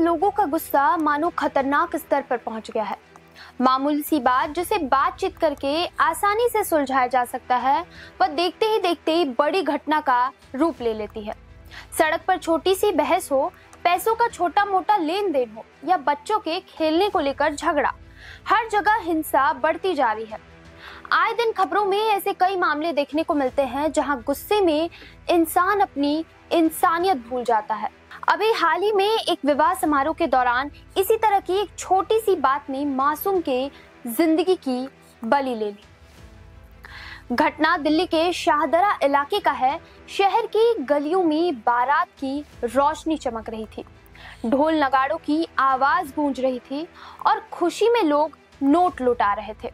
लोगों का गुस्सा मानो खतरनाक स्तर पर पहुंच गया है। मामूली सी बात जिसे बातचीत करके आसानी से सुलझाया जा सकता है, वह देखते ही देखते बड़ी घटना का रूप ले लेती है। सड़क पर छोटी सी बहस हो, पैसों का छोटा मोटा लेन देन हो या बच्चों के खेलने को लेकर झगड़ा, हर जगह हिंसा बढ़ती जा रही है। आए दिन खबरों में ऐसे कई मामले देखने को मिलते हैं जहां गुस्से में इंसान अपनी इंसानियत भूल जाता है। अभी हाल ही में एक विवाह समारोह के दौरान इसी तरह की एक छोटी सी बात ने मासूम के जिंदगी की बलि ले ली। घटना दिल्ली के शाहदरा इलाके का है। शहर की गलियों में बारात की रोशनी चमक रही थी, ढोल नगाड़ों की आवाज गूंज रही थी और खुशी में लोग नोट लुटा रहे थे।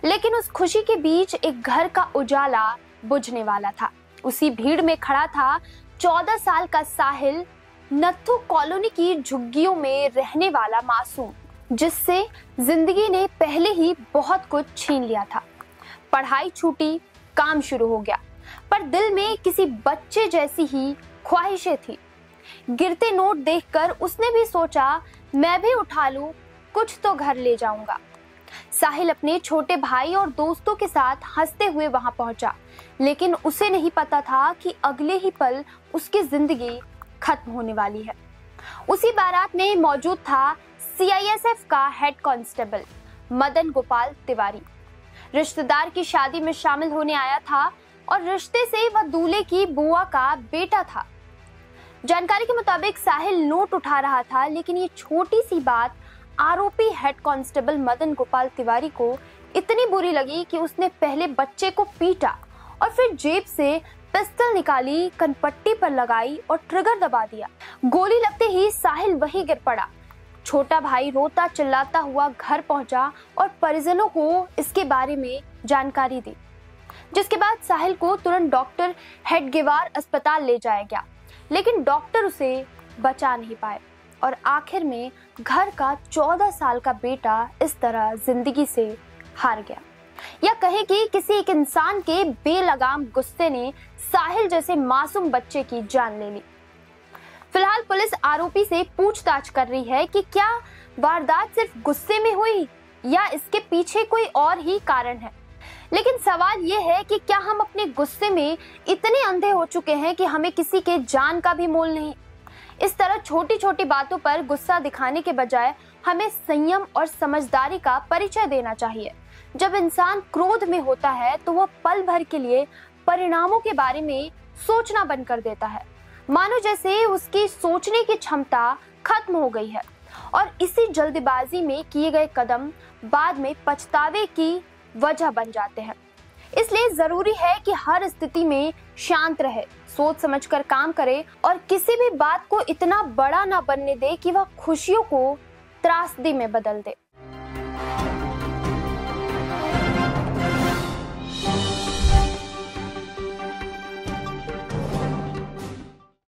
लेकिन उस खुशी के बीच एक घर का उजाला बुझने वाला था। उसी भीड़ में खड़ा था 14 साल का साहिल, नत्थू कॉलोनी की झुग्गियों में रहने वाला मासूम, जिससे जिंदगी ने पहले ही बहुत कुछ छीन लिया था। पढ़ाई छूटी, काम शुरू हो गया, पर दिल में किसी बच्चे जैसी ही ख्वाहिशें थी। गिरते नोट देखकर उसने भी सोचा, मैं भी उठा लूं, कुछ तो घर ले जाऊंगा। साहिल अपने छोटे भाई और दोस्तों के साथ हंसते हुए वहां पहुंचा, लेकिन उसे नहीं पता था कि अगले ही पल उसकी जिंदगी खत्म होने वाली है। उसी बारात में मौजूद था सीआईएसएफ का हेड कांस्टेबल मदन गोपाल तिवारी। रिश्तेदार की शादी में शामिल होने आया था और रिश्ते से वह दूल्हे की बुआ का बेटा था। जानकारी के मुताबिक साहिल नोट उठा रहा था, लेकिन ये छोटी सी बात आरोपी हेड कांस्टेबल मदन गोपाल तिवारी को इतनी बुरी लगी कि उसने पहले बच्चे को पीटा और फिर जेब से पिस्टल निकाली, कनपट्टी पर लगाई और ट्रिगर दबा दिया। गोली लगते ही साहिल वहीं गिर पड़ा। छोटा भाई रोता चिल्लाता हुआ घर पहुंचा और परिजनों को इसके बारे में जानकारी दी, जिसके बाद साहिल को तुरंत डॉक्टर हेडगेवार अस्पताल ले जाया गया, लेकिन डॉक्टर उसे बचा नहीं पाए और आखिर में घर का 14 साल का बेटा इस तरह जिंदगी से हार गया। या कहे कि किसी एक इंसान के बेलगाम गुस्से ने साहिल जैसे मासूम बच्चे की जान ले ली। फिलहाल पुलिस आरोपी से पूछताछ कर रही है कि क्या वारदात सिर्फ गुस्से में हुई या इसके पीछे कोई और ही कारण है। लेकिन सवाल ये है कि क्या हम अपने गुस्से में इतने अंधे हो चुके हैं कि हमें किसी के जान का भी मोल नहीं। इस तरह छोटी छोटी बातों पर गुस्सा दिखाने के बजाय हमें संयम और समझदारी का परिचय देना चाहिए। जब इंसान क्रोध में होता है तो वह पल भर के लिए परिणामों के बारे में सोचना बंद कर देता है, मानो जैसे उसकी सोचने की क्षमता खत्म हो गई है और इसी जल्दबाजी में किए गए कदम बाद में पछतावे की वजह बन जाते हैं। इसलिए जरूरी है कि हर स्थिति में शांत रहे, सोच समझकर काम करे और किसी भी बात को इतना बड़ा ना बनने दे कि वह खुशियों को त्रासदी में बदल दे।